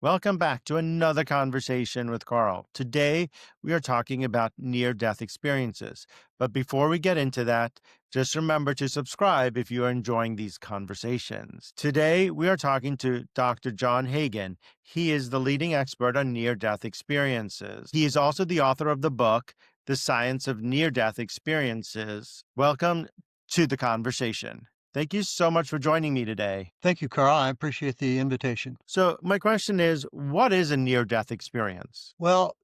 Welcome back to another conversation with Carl. Today, we are talking about near death experiences. But before we get into that, just remember to subscribe if you are enjoying these conversations. Today, we are talking to Dr. John Hagan. He is the leading expert on near death experiences. He is also the author of the book, The Science of Near Death Experiences. Welcome to the conversation. Thank you so much for joining me today. Thank you, Carl. I appreciate the invitation. So, my question is, what is a near-death experience? Well,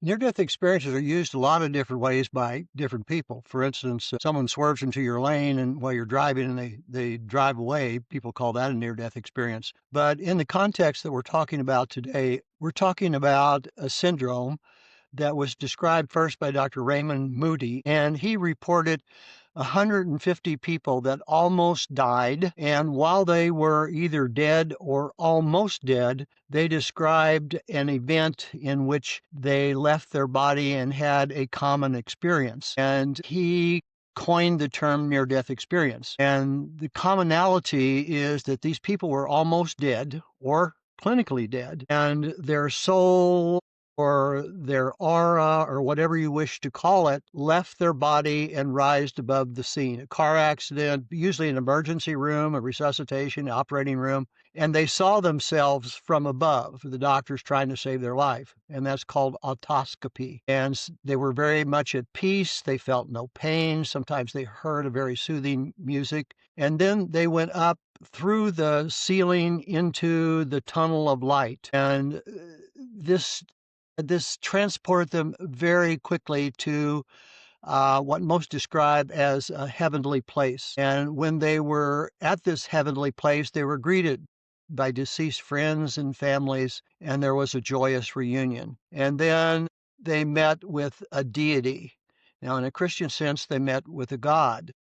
near-death experiences are used a lot of different ways by different people. For instance, someone swerves into your lane and while you're driving and they drive away, people call that a near-death experience. But in the context that we're talking about today, we're talking about a syndrome that was described first by Dr. Raymond Moody, and he reported 150 people that almost died. And while they were either dead or almost dead, they described an event in which they left their body and had a common experience. And he coined the term near-death experience. And the commonality is that these people were almost dead or clinically dead, and their soul or their aura, or whatever you wish to call it, left their body and rised above the scene. A car accident, usually an emergency room, a resuscitation, operating room, and they saw themselves from above, the doctors trying to save their life, and that's called autoscopy. And they were very much at peace. They felt no pain. Sometimes they heard a very soothing music, and then they went up through the ceiling into the tunnel of light. And this transported them very quickly to what most describe as a heavenly place. And when they were at this heavenly place, they were greeted by deceased friends and families, and there was a joyous reunion. And then they met with a deity. Now, in a Christian sense, they met with a God.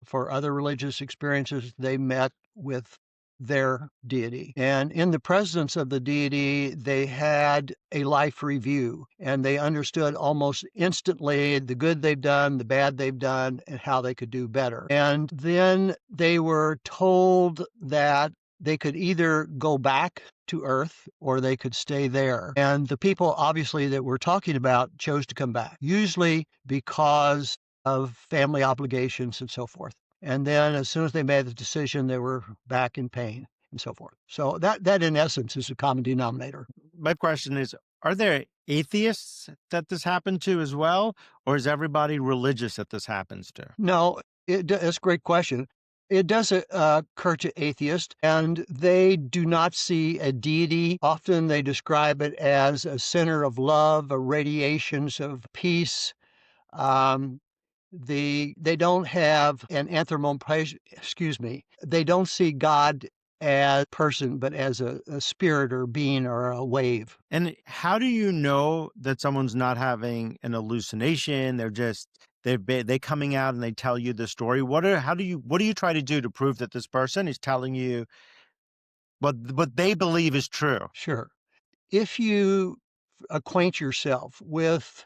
For other religious experiences, they met with their deity. And in the presence of the deity, they had a life review, and they understood almost instantly the good they've done, the bad they've done, and how they could do better. And then they were told that they could either go back to Earth or they could stay there. And the people, obviously, that we're talking about chose to come back, usually because of family obligations and so forth. And then as soon as they made the decision, they were back in pain and so forth. So that in essence is a common denominator. My question is, are there atheists that this happened to as well, or is everybody religious that this happens to? No, that's a great question. It does occur to atheists, and they do not see a deity. Often they describe it as a center of love, a radiations of peace. Um, they don't have an they don't see God as a person, but as a spirit or being or a wave. And how do you know that someone's not having an hallucination? They coming out and they tell you the story. What do you try to do to prove that this person is telling you what they believe is true? Sure. If you acquaint yourself with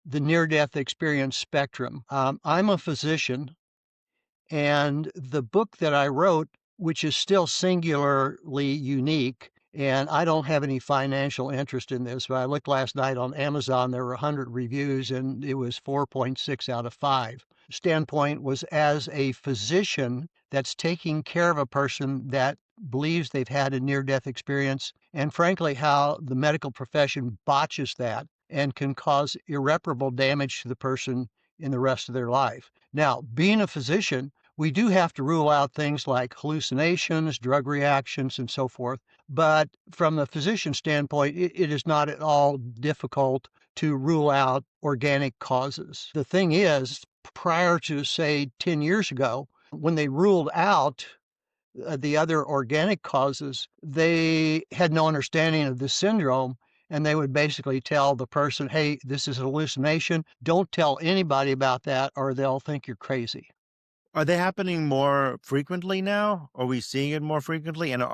the near-death experience spectrum, I'm a physician, and the book that I wrote, which is still singularly unique, and I don't have any financial interest in this, but I looked last night on Amazon, there were 100 reviews, and it was 4.6 out of 5. Standpoint was as a physician that's taking care of a person that believes they've had a near-death experience, and frankly, how the medical profession botches that and can cause irreparable damage to the person in the rest of their life. Now, being a physician, we do have to rule out things like hallucinations, drug reactions, and so forth. But from the physician standpoint, it is not at all difficult to rule out organic causes. The thing is, prior to, say, 10 years ago, when they ruled out the other organic causes, they had no understanding of this syndrome. And they would basically tell the person, hey, this is a hallucination. Don't tell anybody about that or they'll think you're crazy. Are they happening more frequently now? Are we seeing it more frequently? And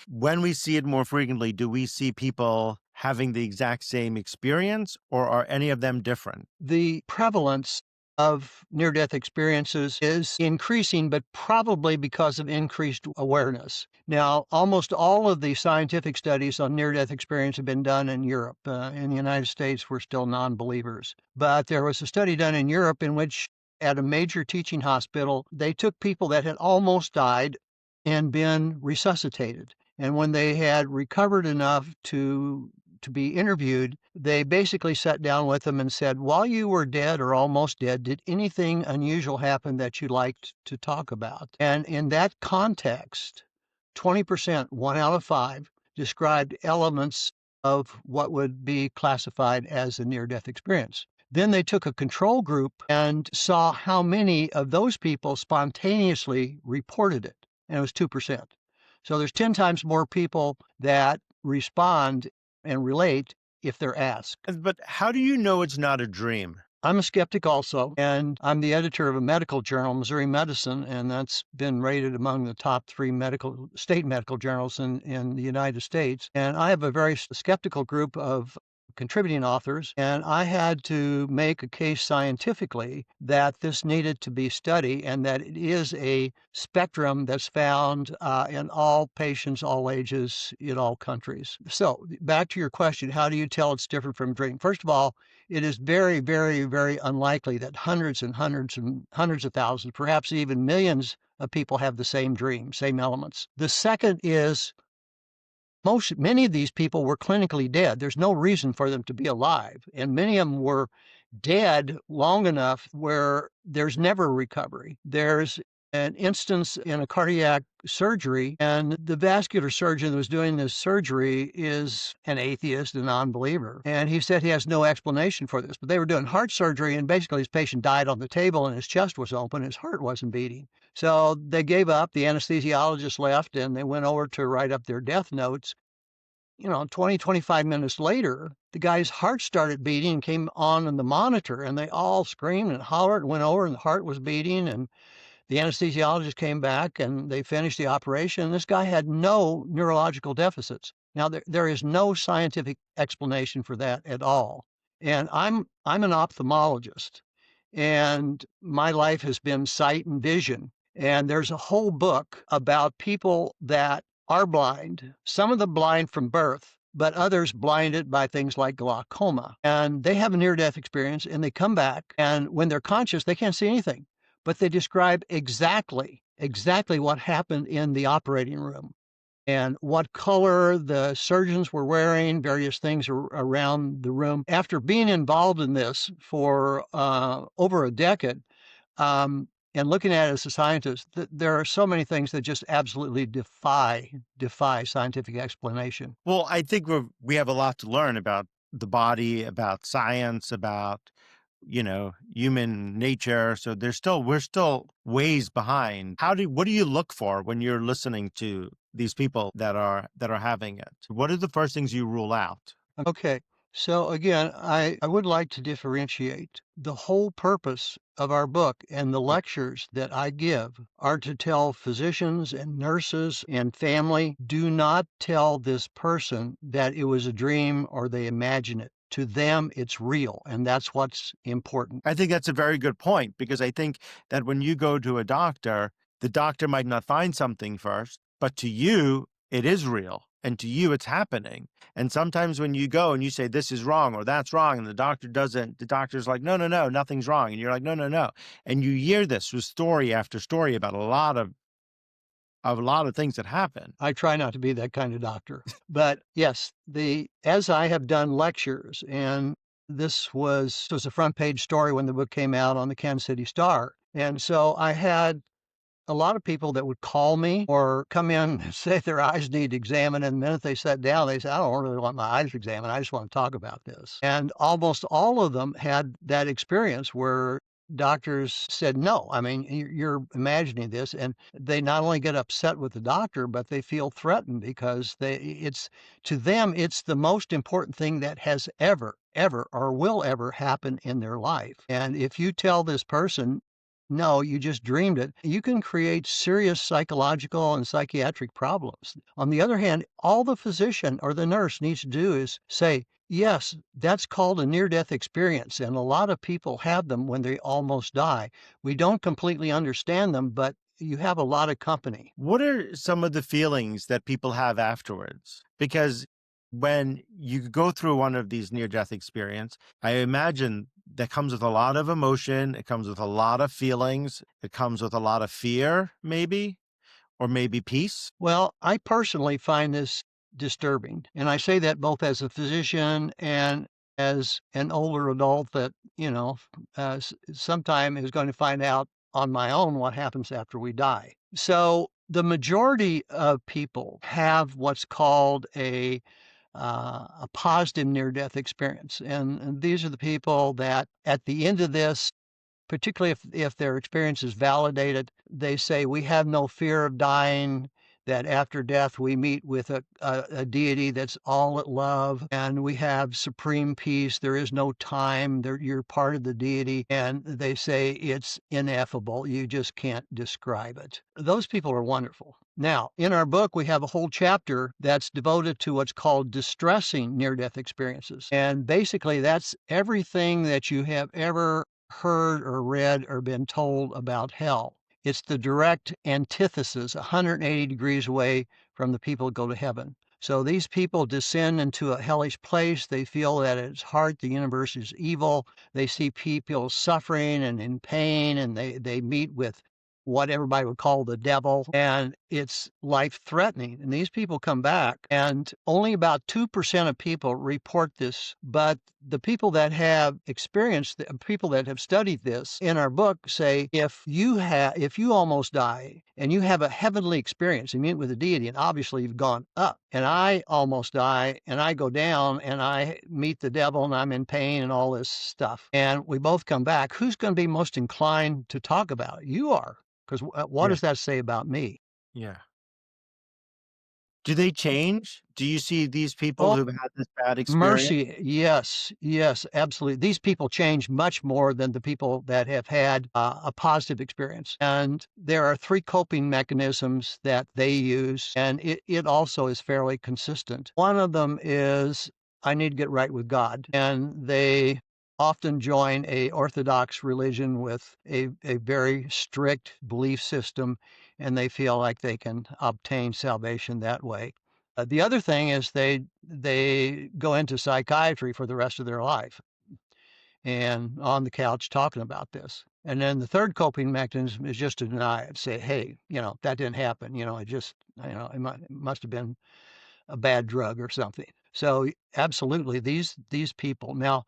when we see it more frequently, do we see people having the exact same experience, or are any of them different? The prevalence of near-death experiences is increasing, but probably because of increased awareness. Now, almost all of the scientific studies on near-death experience have been done in Europe. In the United States, we're still non-believers. But there was a study done in Europe in which, at a major teaching hospital, they took people that had almost died and been resuscitated. And when they had recovered enough to be interviewed, they basically sat down with them and said, while you were dead or almost dead, did anything unusual happen that you liked to talk about? And in that context, 20%, 1 out of 5, described elements of what would be classified as a near-death experience. Then they took a control group and saw how many of those people spontaneously reported it, and it was 2%. So there's 10 times more people that respond and relate if they're asked. But how do you know it's not a dream? I'm a skeptic also, and I'm the editor of a medical journal, Missouri Medicine, and that's been rated among the top 3 state medical journals in the United States. And I have a very skeptical group of contributing authors, and I had to make a case scientifically that this needed to be studied and that it is a spectrum that's found in all patients, all ages, in all countries. So back to your question, how do you tell it's different from dream? First of all, it is very, very, very unlikely that hundreds and hundreds and hundreds of thousands, perhaps even millions of people have the same dream, same elements. The second is many of these people were clinically dead. There's no reason for them to be alive. And many of them were dead long enough where there's never recovery. There's an instance in a cardiac surgery, and the vascular surgeon that was doing this surgery is an atheist, a non-believer. And he said he has no explanation for this. But they were doing heart surgery, and basically his patient died on the table, and his chest was open, his heart wasn't beating. So they gave up. The anesthesiologist left, and they went over to write up their death notes. 20, 25 minutes later, the guy's heart started beating and came on in the monitor, and they all screamed and hollered and went over, and the heart was beating, and the anesthesiologist came back, and they finished the operation. And this guy had no neurological deficits. Now, there is no scientific explanation for that at all. And I'm an ophthalmologist, and my life has been sight and vision. And there's a whole book about people that are blind, some of them blind from birth, but others blinded by things like glaucoma. And they have a near-death experience, and they come back, and when they're conscious, they can't see anything. But they describe exactly what happened in the operating room and what color the surgeons were wearing, various things around the room. After being involved in this for over a decade, and looking at it as a scientist, there are so many things that just absolutely defy scientific explanation. Well, I think we have a lot to learn about the body, about science, about human nature. So we're still ways behind. What do you look for when you're listening to these people that are having it? What are the first things you rule out? Okay. So again, I would like to differentiate. The whole purpose of our book and the lectures that I give are to tell physicians and nurses and family, do not tell this person that it was a dream or they imagine it. To them, it's real, and that's what's important. I think that's a very good point, because I think that when you go to a doctor, the doctor might not find something first, but to you, it is real. And to you, it's happening. And sometimes when you go and you say, this is wrong or that's wrong, and the doctor's like, no, nothing's wrong. And you're like, no. And you hear this with story after story about a lot of things that happen. I try not to be that kind of doctor. But yes, as I have done lectures, and this was a front page story when the book came out on the Kansas City Star. And so I had a lot of people that would call me or come in and say their eyes need examined. And the minute they sat down, they said, I don't really want my eyes examined. I just want to talk about this. And almost all of them had that experience where doctors said, no, I mean, you're imagining this. And they not only get upset with the doctor, but they feel threatened because to them, it's the most important thing that has ever or will ever happen in their life. And if you tell this person, no, you just dreamed it, you can create serious psychological and psychiatric problems. On the other hand, all the physician or the nurse needs to do is say, Yes, that's called a near-death experience, and a lot of people have them when they almost die. We don't completely understand them, but you have a lot of company. What are some of the feelings that people have afterwards? Because when you go through one of these near death experience, I imagine that comes with a lot of emotion, it comes with a lot of feelings, it comes with a lot of fear, maybe, or maybe peace. Well, I personally find this disturbing, and I say that both as a physician and as an older adult that, sometime is going to find out on my own what happens after we die. So the majority of people have what's called a positive near-death experience, and these are the people that at the end of this, particularly if their experience is validated, they say, "We have no fear of dying," that after death we meet with a deity that's all at love, and we have supreme peace. There is no time. You're part of the deity, and they say it's ineffable. You just can't describe it. Those people are wonderful. Now, in our book, we have a whole chapter that's devoted to what's called distressing near death experiences. And basically, that's everything that you have ever heard or read or been told about hell. It's the direct antithesis, 180 degrees away from the people who go to heaven. So these people descend into a hellish place. They feel that at its heart the universe is evil. They see people suffering and in pain, and they meet with what everybody would call the devil, and it's life threatening. And these people come back, and only about 2% of people report this. But the people that have experienced, the people that have studied this in our book say if you almost die and you have a heavenly experience, you meet with a deity, and obviously you've gone up, and I almost die and I go down and I meet the devil and I'm in pain and all this stuff, and we both come back, who's going to be most inclined to talk about it? You are. Because what Yeah. does that say about me? Yeah. Do they change? Do you see these people Oh, who've had this bad experience? mercy. Yes, yes, absolutely. These people change much more than the people that have had a positive experience. And there are three coping mechanisms that they use, and it also is fairly consistent. One of them is I need to get right with God. And they often join a orthodox religion with a very strict belief system, and they feel like they can obtain salvation that way. The other thing is they go into psychiatry for the rest of their life and on the couch talking about this. And then the third coping mechanism is just to deny it, say, hey, that didn't happen. It must have been a bad drug or something. So absolutely, these people. Now,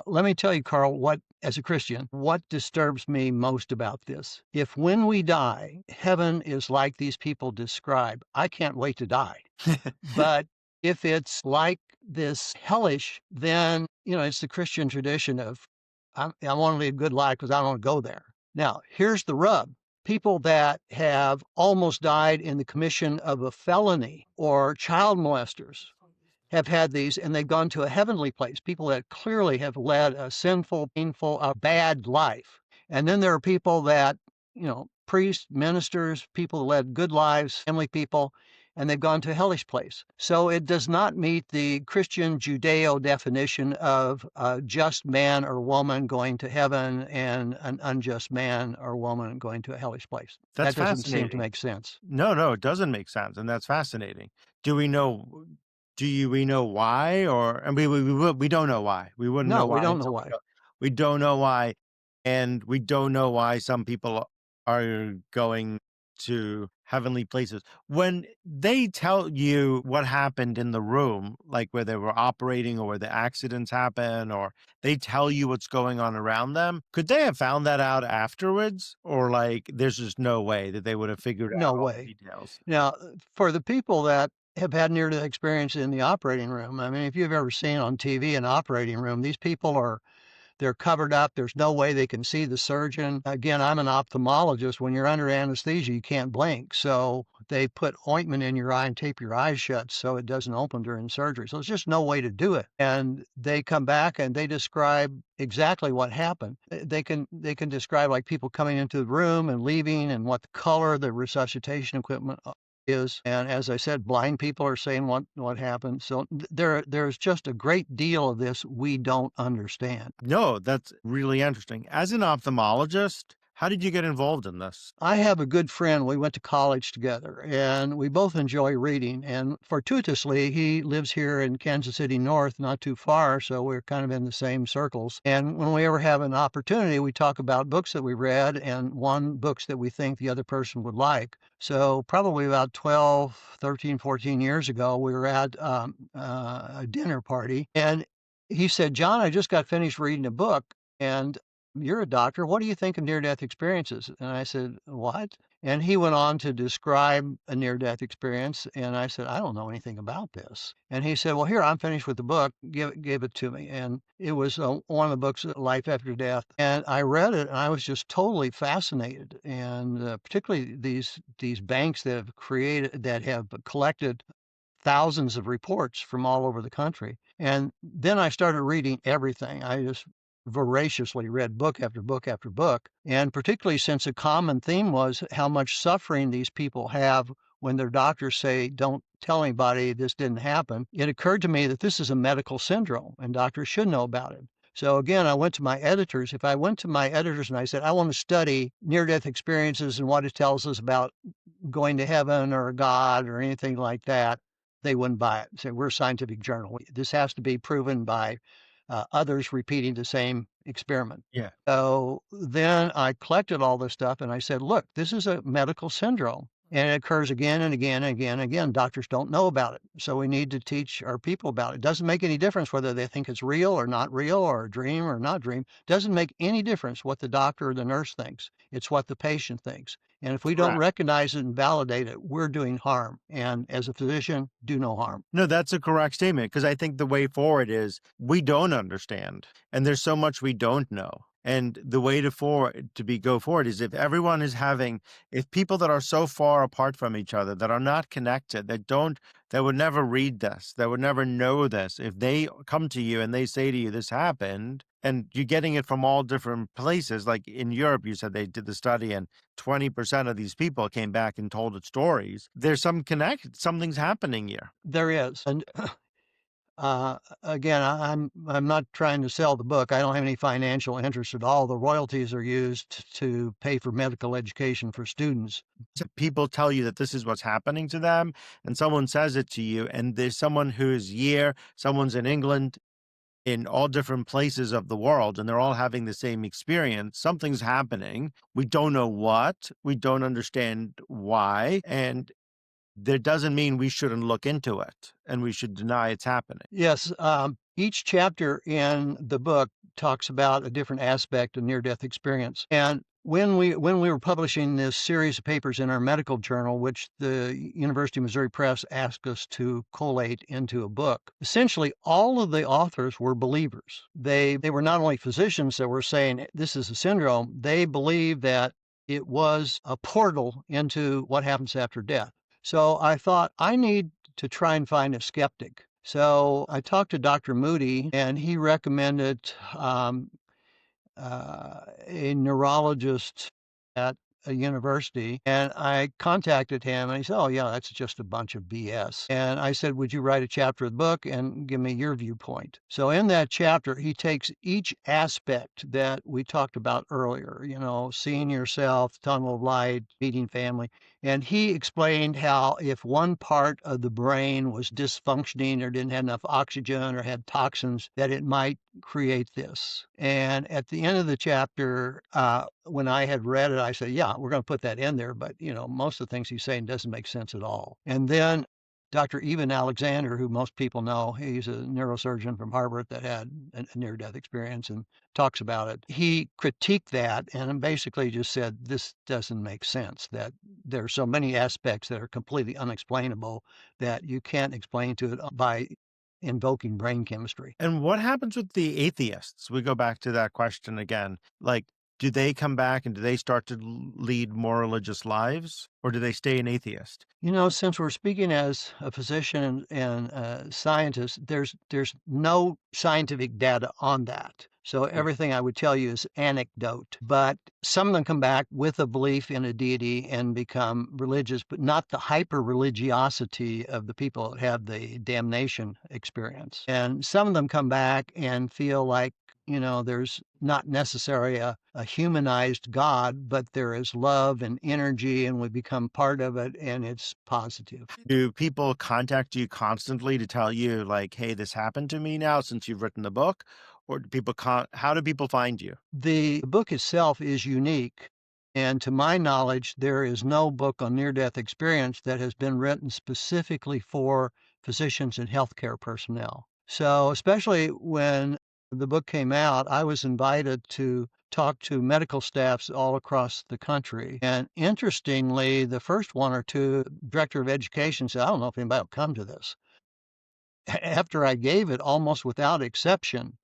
let me tell you, Carl, what as a Christian, what disturbs me most about this? If when we die, heaven is like these people describe, I can't wait to die. But if it's like this hellish, then, it's the Christian tradition of, I want to lead a good life because I don't want to go there. Now, here's the rub. People that have almost died in the commission of a felony or child molesters have had these and they've gone to a heavenly place. People that clearly have led a sinful, painful, a bad life. And then there are people that, priests, ministers, people that led good lives, family people, and they've gone to a hellish place. So it does not meet the Christian Judeo definition of a just man or woman going to heaven and an unjust man or woman going to a hellish place. That's That doesn't seem to fascinating. make sense. No, no, it doesn't make sense, and that's fascinating. Do we know we know why? Or and we don't know why. We wouldn't know No, we why don't know until why. we don't know why, and we don't know why some people are going to heavenly places. When they tell you what happened in the room, like where they were operating or where the accidents happen, or they tell you what's going on around them, could they have found that out afterwards? Or like there's just no way that they would have figured No out all way. the details? Now, for the people that have had near-death experience in the operating room, I mean, if you've ever seen on TV an operating room, these people they're covered up. There's no way they can see the surgeon. Again, I'm an ophthalmologist. When you're under anesthesia, you can't blink. So they put ointment in your eye and tape your eyes shut so it doesn't open during surgery. So there's just no way to do it. And they come back and they describe exactly what happened. They can describe like people coming into the room and leaving and what the color, the resuscitation equipment is. And as I said, blind people are saying what happened. So there's just a great deal of this we don't understand. No, that's really interesting. As an ophthalmologist, how did you get involved in this? I have a good friend. We went to college together and we both enjoy reading. And fortuitously, he lives here in Kansas City North, not too far. So we're kind of in the same circles. And when we ever have an opportunity, we talk about books that we read and one books that we think the other person would like. So probably about 12, 13, 14 years ago, we were at a dinner party and he said, John, I just got finished reading a book. And you're a doctor. What do you think of near death experiences? And I said, what? And he went on to describe a near death experience. And I said, I don't know anything about this. And he said, well, here, I'm finished with the book. Give it to me. And it was one of the books, Life After Death. And I read it and I was just totally fascinated. And particularly these banks that have collected thousands of reports from all over the country. And then I started reading everything. I just voraciously read book after book after book. And particularly since a common theme was how much suffering these people have when their doctors say, don't tell anybody this didn't happen, it occurred to me that this is a medical syndrome and doctors should know about it. So again, I went to my editors. If I went to my editors and I said, I want to study near death experiences and what it tells us about going to heaven or God or anything like that, they wouldn't buy it. Say, we're a scientific journal. This has to be proven by others repeating the same experiment. Yeah. So then I collected all this stuff and I said, look, this is a medical syndrome. And it occurs again and again and again and again. Doctors don't know about it. So we need to teach our people about it. It doesn't make any difference whether they think it's real or not real or a dream or not dream. It doesn't make any difference what the doctor or the nurse thinks. It's what the patient thinks. And if we don't Correct. recognize it and validate it, we're doing harm. And as a physician, do no harm. No, that's a correct statement because I think the way forward is we don't understand and there's so much we don't know. And the way to go forward is if people that are so far apart from each other, that are not connected, that would never read this, that would never know this, if they come to you and they say to you, this happened, and you're getting it from all different places, like in Europe, you said they did the study and 20% of these people came back and told its stories. There's something's happening here. There is. And again, I'm not trying to sell the book. I don't have any financial interest at all. The royalties are used to pay for medical education for students. People tell you that this is what's happening to them, and someone says it to you, and there's someone who's someone's in England, in all different places of the world, and they're all having the same experience. Something's happening. We don't know what, we don't understand why, and that doesn't mean we shouldn't look into it and we should deny it's happening. Yes, each chapter in the book talks about a different aspect of near-death experience. And when we were publishing this series of papers in our medical journal, which the University of Missouri Press asked us to collate into a book, essentially all of the authors were believers. They were not only physicians that were saying this is a syndrome, they believed that it was a portal into what happens after death. So I thought I need to try and find a skeptic. So I talked to Dr. Moody, and he recommended a neurologist at a university. And I contacted him and he said, oh, yeah, that's just a bunch of BS. And I said, would you write a chapter of the book and give me your viewpoint? So in that chapter, he takes each aspect that we talked about earlier, seeing yourself, tunnel of light, meeting family. And he explained how if one part of the brain was dysfunctioning or didn't have enough oxygen or had toxins, that it might create this. And at the end of the chapter, when I had read it, I said, yeah, we're going to put that in there. But, most of the things he's saying doesn't make sense at all. And then Dr. Eben Alexander, who most people know, he's a neurosurgeon from Harvard that had a near-death experience and talks about it. He critiqued that and basically just said, this doesn't make sense, that there are so many aspects that are completely unexplainable that you can't explain to it by invoking brain chemistry. And what happens with the atheists? We go back to that question again. Like, do they come back and do they start to lead more religious lives, or do they stay an atheist? Since we're speaking as a physician and a scientist, there's no scientific data on that. So everything I would tell you is anecdote. But some of them come back with a belief in a deity and become religious, but not the hyper religiosity of the people that have the damnation experience. And some of them come back and feel like, there's not necessarily a humanized God, but there is love and energy, and we become part of it, and it's positive. Do people contact you constantly to tell you, like, hey, this happened to me now since you've written the book? Or do people how do people find you? The book itself is unique. And to my knowledge, there is no book on near death experience that has been written specifically for physicians and healthcare personnel. So, especially when the book came out, I was invited to talk to medical staffs all across the country. And interestingly, the first one or two, director of education said, I don't know if anybody will come to this. After I gave it, almost without exception,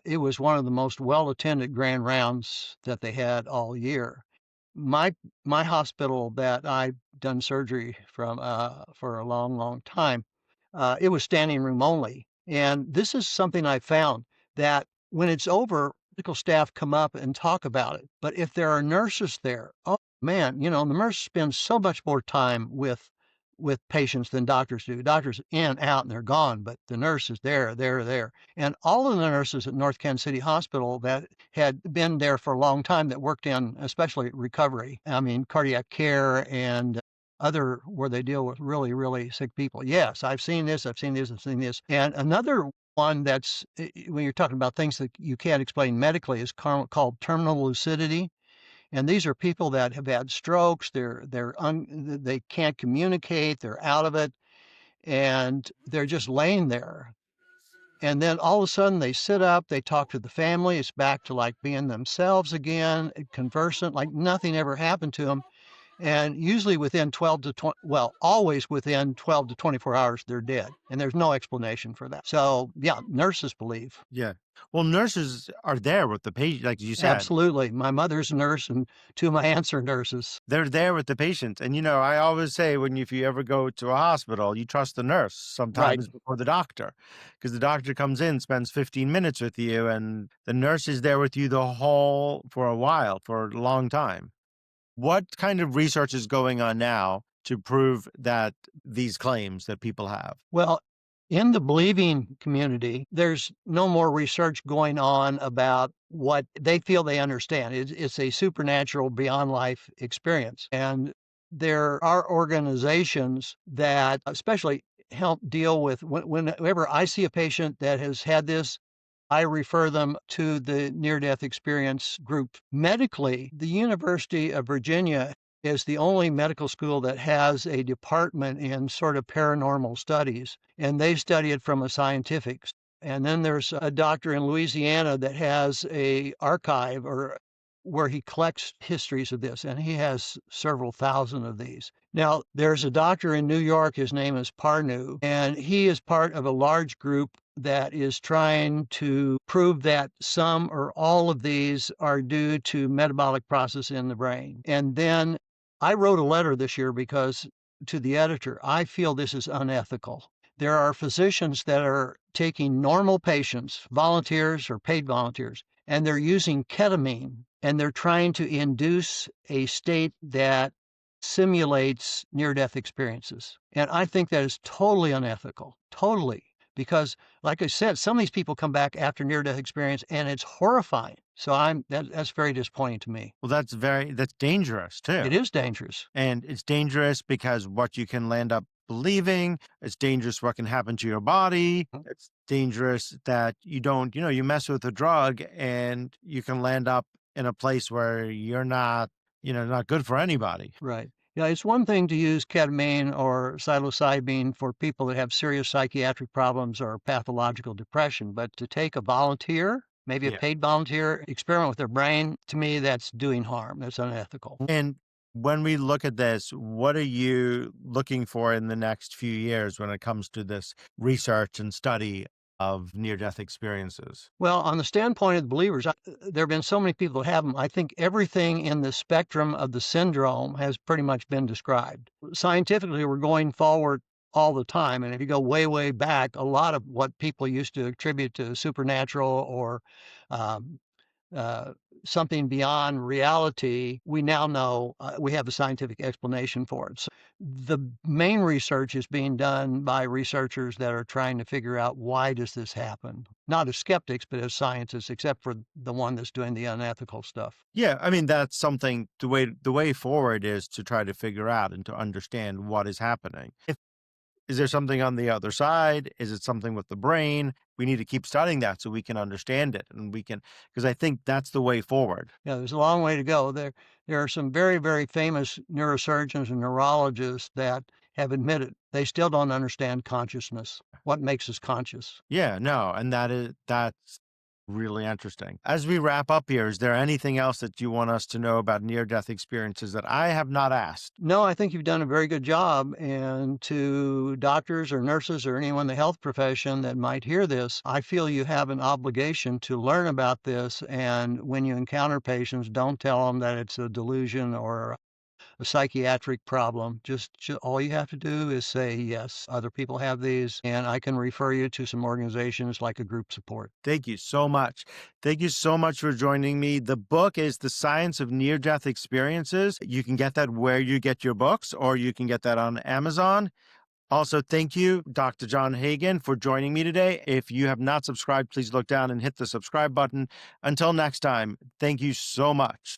it was one of the most well-attended grand rounds that they had all year. My my hospital that I've done surgery from, for a long, long time, it was standing room only, and this is something I found, that when it's over, medical staff come up and talk about it, but if there are nurses there, oh, man, the nurse spends so much more time with patients than doctors do. Doctors in, out, and they're gone, but the nurse is there, there. And all of the nurses at North Kansas City Hospital that had been there for a long time that worked in especially recovery, I mean, cardiac care and other where they deal with really, really sick people. Yes, I've seen this, I've seen this, I've seen this. And another one that's when you're talking about things that you can't explain medically is called terminal lucidity. And these are people that have had strokes. They can't communicate. They're out of it, and they're just laying there. And then all of a sudden they sit up. They talk to the family. It's back to like being themselves again, conversant, like nothing ever happened to them. And usually within 12 to 20, well, always within 12 to 24 hours, they're dead. And there's no explanation for that. So, yeah, nurses believe. Yeah. Well, nurses are there with the patient, like you said. Absolutely. My mother's a nurse, and two of my aunts are nurses. They're there with the patient. And I always say if you ever go to a hospital, you trust the nurse Right. sometimes before the doctor. Because the doctor comes in, spends 15 minutes with you, and the nurse is there with you for a while, for a long time. What kind of research is going on now to prove that these claims that people have? Well, in the believing community, there's no more research going on about what they feel they understand. It's a supernatural beyond life experience. And there are organizations that especially help deal with whenever I see a patient that has had this, I refer them to the near death experience group. Medically, the University of Virginia is the only medical school that has a department in sort of paranormal studies, and they study it from a scientific. And then there's a doctor in Louisiana that has a archive or where he collects histories of this, and he has several thousand of these. Now, there's a doctor in New York, his name is Parnu, and he is part of a large group that is trying to prove that some or all of these are due to metabolic process in the brain. And then I wrote a letter this year because to the editor, I feel this is unethical. There are physicians that are taking normal patients, volunteers or paid volunteers, and they're using ketamine, and they're trying to induce a state that simulates near-death experiences. And I think that is totally unethical, totally. Because, like I said, some of these people come back after near-death experience, and it's horrifying. So that's very disappointing to me. Well, that's dangerous too. It is dangerous. And it's dangerous because what you can land up believing, it's dangerous what can happen to your body. It's dangerous that you don't, you mess with a drug and you can land up in a place where you're not, not good for anybody. Right. Yeah, it's one thing to use ketamine or psilocybin for people that have serious psychiatric problems or pathological depression, but to take a volunteer, maybe a Yeah. paid volunteer, experiment with their brain, to me, that's doing harm. That's unethical. And when we look at this, what are you looking for in the next few years when it comes to this research and study of near-death experiences? Well, on the standpoint of the believers, there have been so many people that have them. I think everything in the spectrum of the syndrome has pretty much been described. Scientifically, we're going forward all the time. And if you go way, way back, a lot of what people used to attribute to supernatural or um, uh, something beyond reality, we now know we have a scientific explanation for it. So the main research is being done by researchers that are trying to figure out why does this happen? Not as skeptics, but as scientists, except for the one that's doing the unethical stuff. Yeah, I mean, that's something the way forward is to try to figure out and to understand what is happening. Is there something on the other side? Is it something with the brain? We need to keep studying that so we can understand it and we can, because I think that's the way forward. Yeah, there's a long way to go. There are some very, very famous neurosurgeons and neurologists that have admitted they still don't understand consciousness. What makes us conscious? Yeah, no, and that's really interesting. As we wrap up here, is there anything else that you want us to know about near-death experiences that I have not asked? No, I think you've done a very good job. And to doctors or nurses or anyone in the health profession that might hear this, I feel you have an obligation to learn about this. And when you encounter patients, don't tell them that it's a delusion or a psychiatric problem. Just all you have to do is say, yes, other people have these, and I can refer you to some organizations like a group support. Thank you so much. Thank you so much for joining me. The book is The Science of Near-Death Experiences. You can get that where you get your books, or you can get that on Amazon. Also, thank you, Dr. John Hagan, for joining me today. If you have not subscribed, please look down and hit the subscribe button. Until next time, thank you so much.